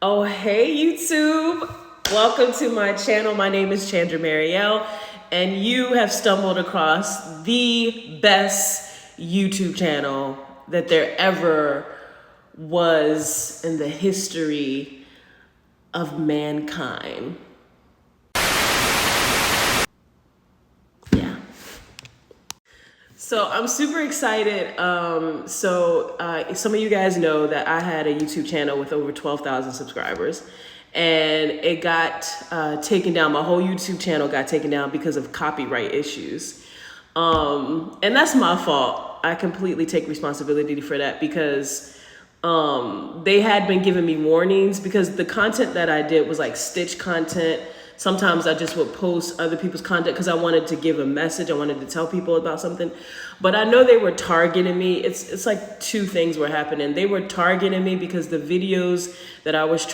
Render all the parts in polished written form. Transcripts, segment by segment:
Oh, hey, YouTube. Welcome to my channel. My name is Chandra Marielle, and you have stumbled across the best YouTube channel that there ever was in the history of mankind. Yeah. So I'm super excited. Some of you guys know that I had a YouTube channel with over 12,000 subscribers, and it got taken down. My whole YouTube channel got taken down because of copyright issues. And that's my fault. I completely take responsibility for that because they had been giving me warnings because the content that I did was like stitch content. Sometimes I just would post other people's content because I wanted to give a message. I wanted to tell people about something. But I know they were targeting me. It's like two things were happening. They were targeting me because the videos that I was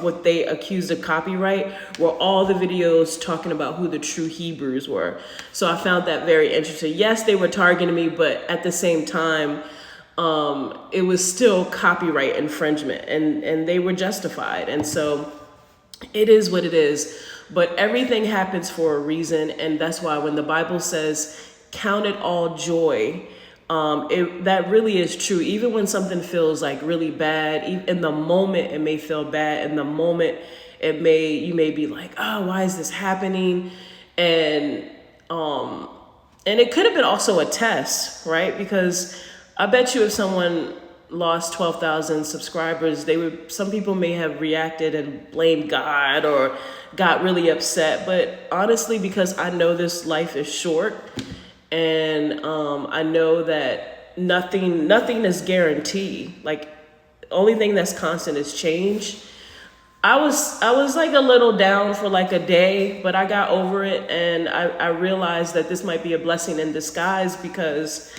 what they accused of copyright were all the videos talking about who the true Hebrews were. So I found that very interesting. Yes, they were targeting me, but at the same time, it was still copyright infringement, and they were justified. And so it is what it is, but everything happens for a reason. And that's why when the Bible says, count it all joy, that really is true. Even when something feels like really bad, in the moment, it may feel bad. In the moment, you may be like, oh, why is this happening? And it could have been also a test, right? Because I bet you if someone lost 12,000 subscribers, some people may have reacted and blamed God or got really upset. But honestly, because I know this life is short, and I know that nothing is guaranteed. Like, only thing that's constant is change. I was like a little down for like a day, but I got over it, and I realized that this might be a blessing in disguise because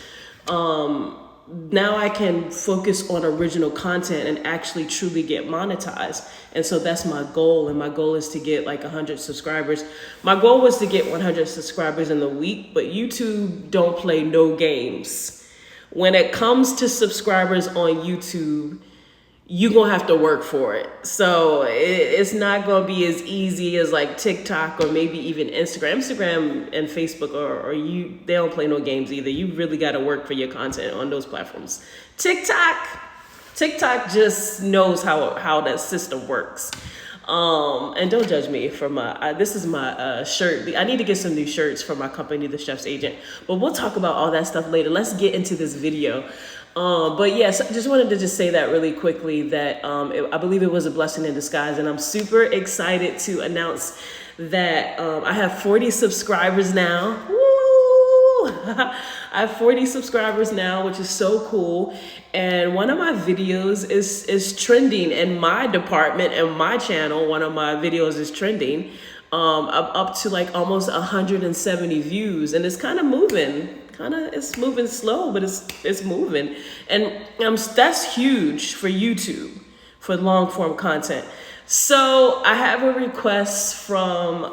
now I can focus on original content and actually truly get monetized. And so that's my goal. And my goal is to get like 100 subscribers. My goal was to get 100 subscribers in a week, but YouTube don't play no games. When it comes to subscribers on YouTube, you're going to have to work for it. So it's not going to be as easy as like TikTok or maybe even Instagram. Instagram and Facebook they don't play no games either. You really got to work for your content on those platforms. TikTok just knows how that system works. And don't judge me for this is my shirt. I need to get some new shirts for my company, The Chef's Agent. But we'll talk about all that stuff later. Let's get into this video. But yes, I just wanted to just say that really quickly that I believe it was a blessing in disguise, and I'm super excited to announce that I have 40 subscribers now. Woo! I have 40 subscribers now, which is so cool. And one of my videos is trending in my department and my channel. One of my videos is trending. I'm up to like almost 170 views, and it's kind of moving. It's moving slow, but it's moving, and that's huge for YouTube, for long form content. So I have a request from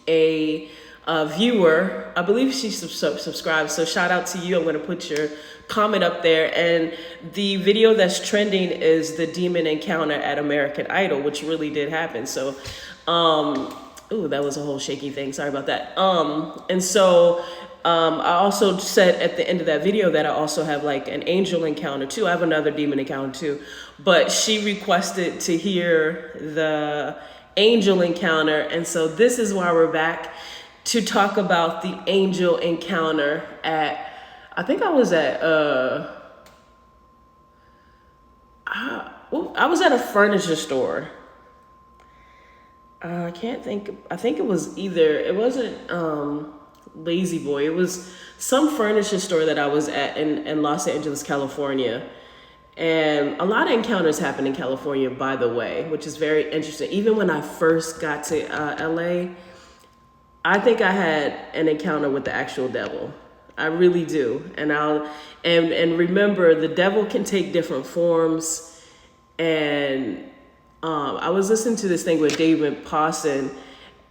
a viewer. I believe she subscribed. So shout out to you. I'm going to put your comment up there. And the video that's trending is the demon encounter at American Idol, which really did happen. So, ooh, that was a whole shaky thing. Sorry about that. And so I also said at the end of that video that I also have like an angel encounter too. I have another demon encounter too, but she requested to hear the angel encounter. And so this is why we're back to talk about the angel encounter I think I was at, I was at a furniture store. I can't think, I think it wasn't, Lazy Boy. It was some furniture store that I was at in Los Angeles, California. And a lot of encounters happen in California, by the way, which is very interesting. Even when I first got to LA, I think I had an encounter with the actual devil. I really do. And remember, the devil can take different forms. And I was listening to this thing with David Pawson,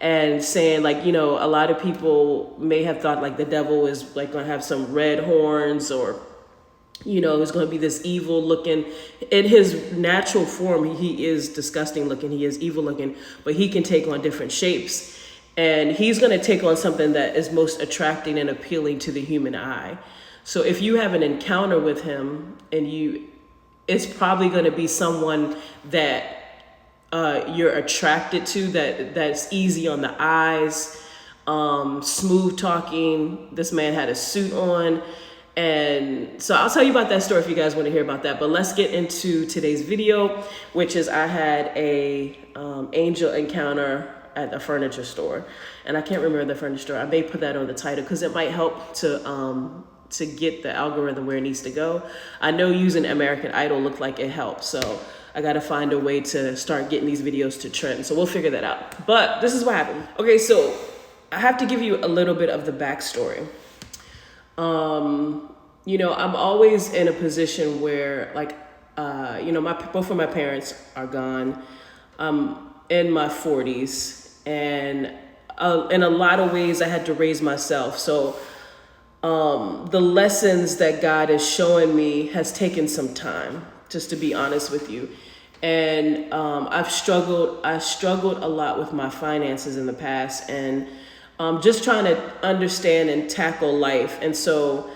and saying like, you know, a lot of people may have thought like the devil is like gonna have some red horns or you know, is going to be this evil looking. In his natural form, he is disgusting looking. He is evil looking, but he can take on different shapes. And he's going to take on something that is most attracting and appealing to the human eye. So if you have an encounter with him, and it's probably going to be someone that you're attracted to, that's easy on the eyes, smooth talking. This man had a suit on. And so I'll tell you about that story if you guys want to hear about that. But let's get into today's video, which is I had a angel encounter at a furniture store. And I can't remember the furniture store. I may put that on the title because it might help to get the algorithm where it needs to go. I know using American Idol looked like it helped. So I got to find a way to start getting these videos to trend. So we'll figure that out. But this is what happened. Okay, so I have to give you a little bit of the backstory. You know, I'm always in a position where, like, you know, both of my parents are gone. I'm in my 40s, and in a lot of ways I had to raise myself. So the lessons that God is showing me has taken some time, just to be honest with you. And I struggled a lot with my finances in the past, and just trying to understand and tackle life. And so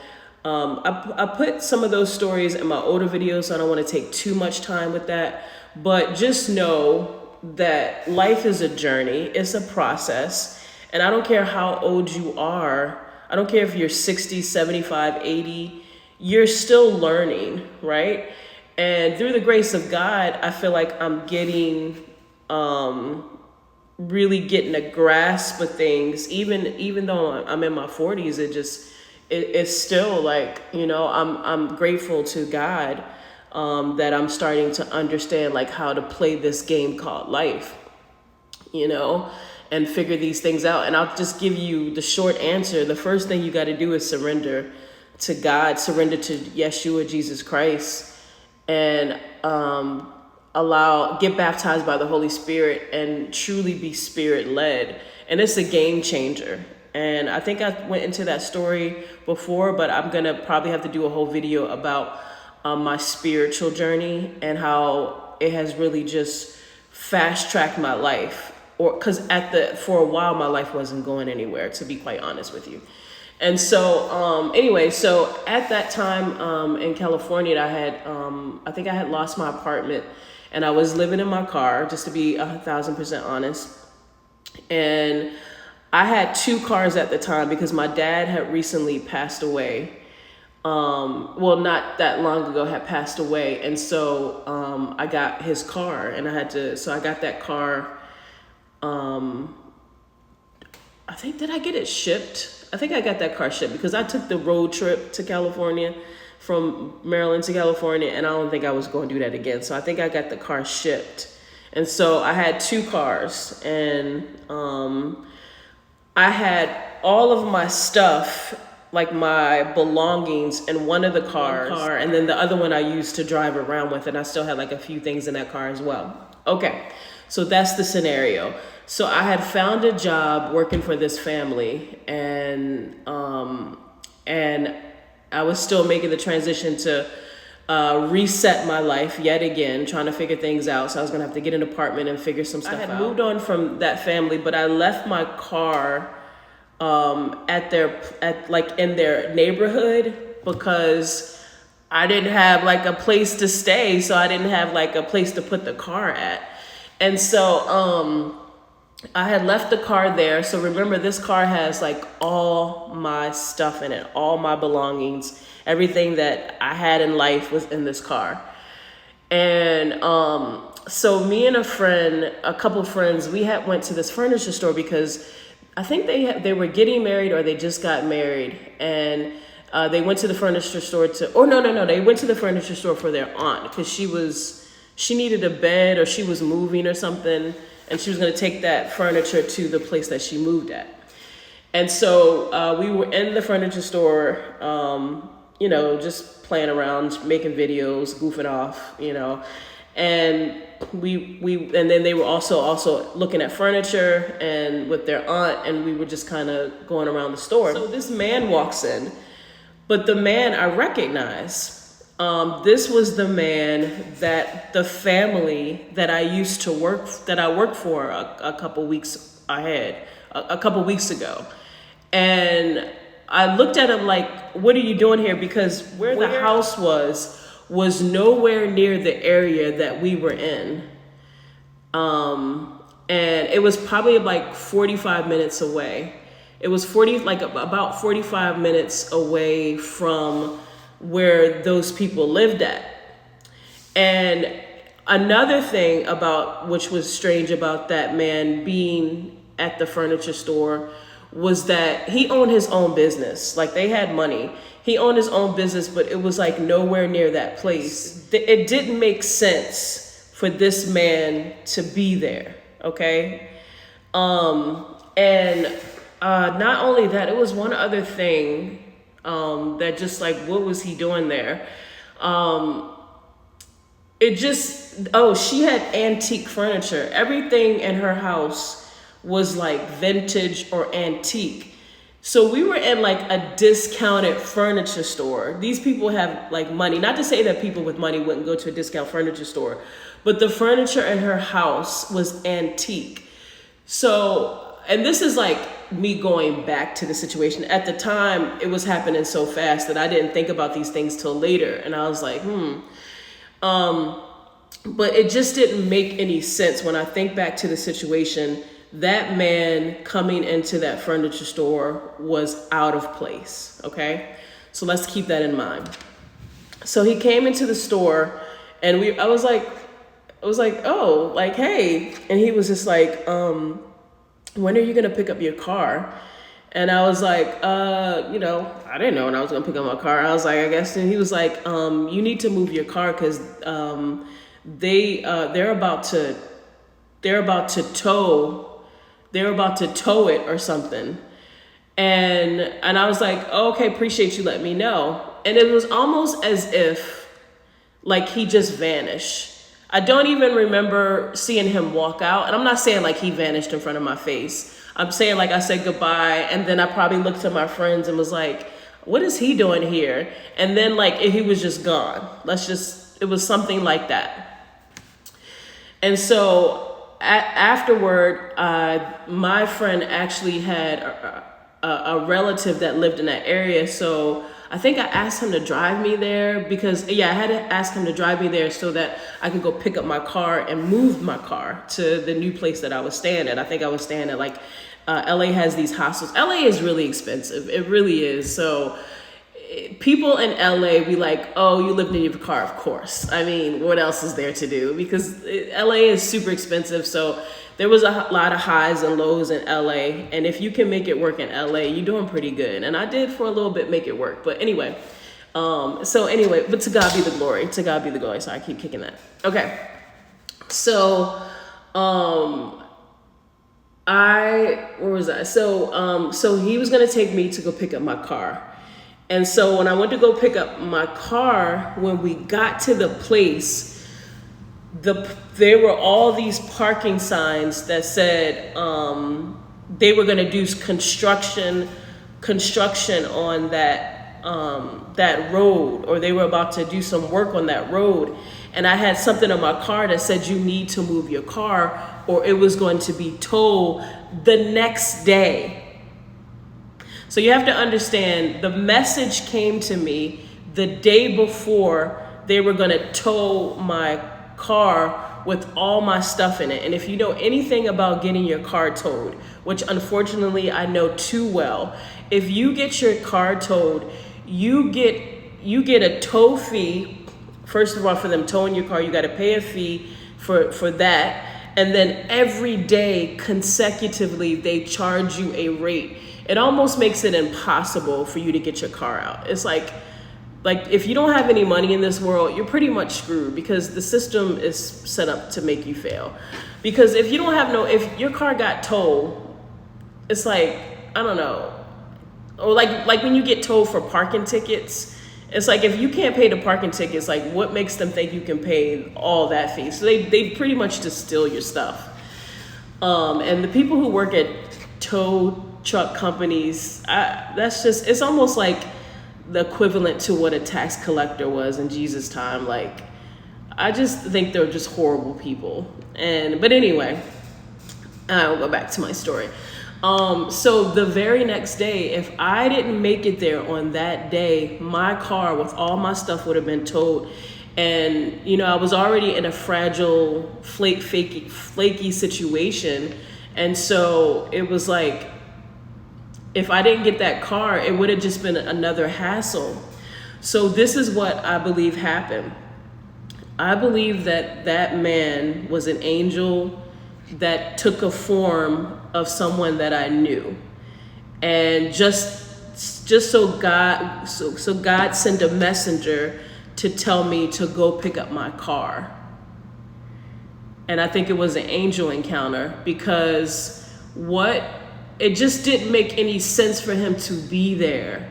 I put some of those stories in my older videos, so I don't want to take too much time with that. But just know that life is a journey. It's a process. And I don't care how old you are. I don't care if you're 60, 75, 80. You're still learning, right? And through the grace of God, I feel like I'm getting really getting a grasp of things. Even though I'm in my 40s, it's still like, you know, I'm grateful to God that I'm starting to understand like how to play this game called life, you know, and figure these things out. And I'll just give you the short answer. The first thing you got to do is surrender to God, surrender to Yeshua, Jesus Christ, and get baptized by the Holy Spirit and truly be spirit led. And it's a game changer. And I think I went into that story before, but I'm going to probably have to do a whole video about my spiritual journey and how it has really just fast tracked my life. Because for a while, my life wasn't going anywhere, to be quite honest with you. And so anyway, so at that time in California, I think I had lost my apartment, and I was living in my car, just to be 1,000% honest. And I had 2 cars at the time because my dad had recently passed away. Well, not that long ago had passed away. And so I got his car, and so I got that car. I think, did I get it shipped? I think I got that car shipped because I took the road trip to California from Maryland to California, and I don't think I was going to do that again. So I think I got the car shipped. And so I had 2 cars, and I had all of my stuff, like my belongings, in one of the cars, and then the other one I used to drive around with, and I still had like a few things in that car as well. Okay, so that's the scenario. So I had found a job working for this family, and I was still making the transition to reset my life yet again, trying to figure things out. So I was gonna have to get an apartment and figure some stuff out. I had moved on from that family, but I left my car in their neighborhood because I didn't have like a place to stay, so I didn't have like a place to put the car at. And so I had left the car there. So remember, this car has like all my stuff in it, all my belongings, everything that I had in life was in this car. And so me and a couple friends, we went to this furniture store because I think they were getting married or they just got married. And they went to the furniture store they went to the furniture store for their aunt because she needed a bed, or she was moving or something, and she was going to take that furniture to the place that she moved at. And so we were in the furniture store, you know, just playing around, making videos, goofing off, you know. And and then they were also looking at furniture and with their aunt, and we were just kind of going around the store. So this man walks in, but the man I recognize. This was the man that the family that I worked for a couple weeks ahead, a couple weeks ago. And I looked at him like, what are you doing here? Because where the house was nowhere near the area that we were in. And it was probably like 45 minutes away. It was about 45 minutes away from where those people lived at. And another thing about which was strange about that man being at the furniture store was that he owned his own business. Like, they had money. He owned his own business, but it was like nowhere near that place. It didn't make sense for this man to be there. Okay. And not only that, it was one other thing that just like, what was he doing there? She had antique furniture. Everything in her house was like vintage or antique. So we were in like a discounted furniture store. These people have like money. Not to say that people with money wouldn't go to a discount furniture store, but the furniture in her house was antique. So, and this is like me going back to the situation. At the time, it was happening so fast that I didn't think about these things till later. And I was like, but it just didn't make any sense when I think back to the situation. That man coming into that furniture store was out of place, okay? So let's keep that in mind. So he came into the store and I was like, oh, like, hey. And he was just like, when are you gonna pick up your car? And I was like, I didn't know when I was gonna pick up my car. I was like, I guess. And he was like, you need to move your car because they're about to tow it or something. And I was like, oh, okay, appreciate you letting me know. And it was almost as if like he just vanished. I don't even remember seeing him walk out. And I'm not saying like he vanished in front of my face. I'm saying like I said goodbye. And then I probably looked at my friends and was like, what is he doing here? And then like he was just gone. It was something like that. And so afterward, my friend actually had a relative that lived in that area. So I think I asked him to drive me there because, I had to ask him to drive me there so that I could go pick up my car and move my car to the new place that I was staying at. I think I was staying at like, LA has these hostels. LA is really expensive. It really is. So people in LA be like, oh, you live in your car, of course. I mean, what else is there to do? Because LA is super expensive. So there was a lot of highs and lows in LA. And if you can make it work in LA, you're doing pretty good. And I did for a little bit make it work. But anyway, but to God be the glory. To God be the glory. So I keep kicking that. Okay. So, where was I? So he was going to take me to go pick up my car. And so when I went to go pick up my car, when we got to the place, there were all these parking signs that said they were going to do construction on that road, or they were about to do some work on that road. And I had something on my car that said you need to move your car or it was going to be towed the next day. So you have to understand, the message came to me the day before they were going to tow my car with all my stuff in it. And if you know anything about getting your car towed, which unfortunately I know too well, if you get your car towed, you get a tow fee. First of all, for them towing your car, you got to pay a fee for that. And then every day consecutively, they charge you a rate. It almost makes it impossible for you to get your car out. It's like if you don't have any money in this world, you're pretty much screwed because the system is set up to make you fail. Because if your car got towed, it's like, I don't know. Or like when you get towed for parking tickets, it's like if you can't pay the parking tickets, like what makes them think you can pay all that fee? So they pretty much just steal your stuff. And the people who work at tow truck companies, it's almost like the equivalent to what a tax collector was in Jesus' time. Like, I just think they're just horrible people. But anyway, I'll go back to my story. So the very next day, if I didn't make it there on that day, my car with all my stuff would have been towed. And, you know, I was already in a fragile, flaky situation. And so it was like, if I didn't get that car, it would have just been another hassle. So this is what I believe happened. I believe that that man was an angel that took a form of someone that I knew. And just so God sent a messenger to tell me to go pick up my car. And I think it was an angel encounter, because it just didn't make any sense for him to be there.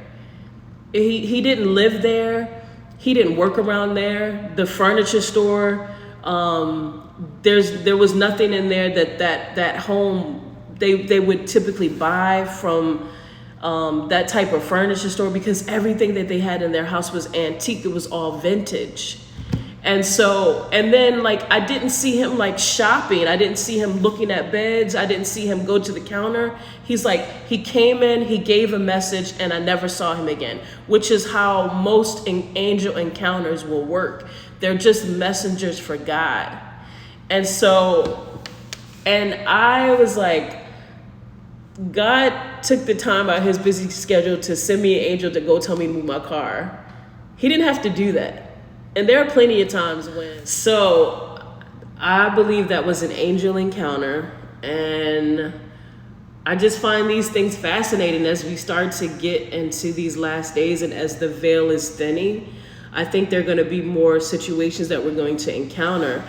He didn't live there. He didn't work around there. The furniture store, there was nothing in there that home they would typically buy from that type of furniture store, because everything that they had in their house was antique. It was all vintage. And then like, I didn't see him like shopping. I didn't see him looking at beds. I didn't see him go to the counter. He came in, he gave a message, and I never saw him again, which is how most angel encounters will work. They're just messengers for God. And I was like, God took the time out of his busy schedule to send me an angel to go tell me to move my car. He didn't have to do that. And there are plenty of times when. So I believe that was an angel encounter. And I just find these things fascinating as we start to get into these last days, and as the veil is thinning. I think there are going to be more situations that we're going to encounter.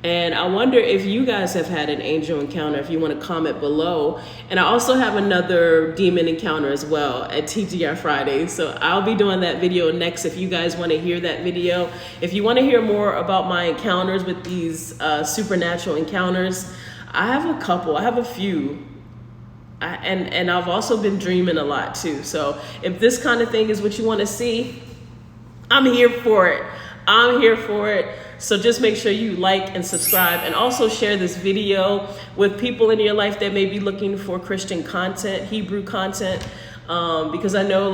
And I wonder if you guys have had an angel encounter, if you want to comment below. And I also have another demon encounter as well at TGI Friday. So I'll be doing that video next if you guys want to hear that video. If you want to hear more about my encounters with these supernatural encounters, I have a couple, I have a few. And I've also been dreaming a lot too. So if this kind of thing is what you want to see, I'm here for it. I'm here for it. So just make sure you like and subscribe, and also share this video with people in your life that may be looking for Christian content, Hebrew content, because I know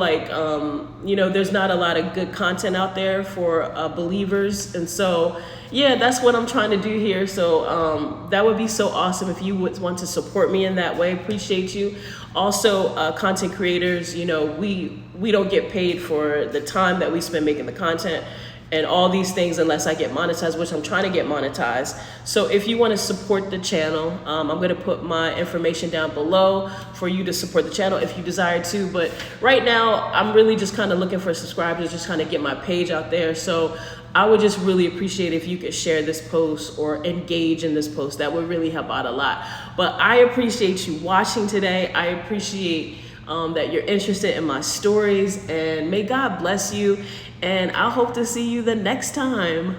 there's not a lot of good content out there for believers. And so, yeah, that's what I'm trying to do here. So that would be so awesome if you would want to support me in that way. Appreciate you. Also, content creators, we don't get paid for the time that we spend making the content and all these things unless I get monetized, which I'm trying to get monetized. So if you want to support the channel, I'm going to put my information down below for you to support the channel if you desire to. But right now, I'm really just kind of looking for subscribers, just kind of get my page out there. So I would just really appreciate if you could share this post or engage in this post. That would really help out a lot. But I appreciate you watching today. I appreciate that you're interested in my stories, and may God bless you. And I hope to see you the next time.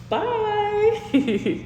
Bye.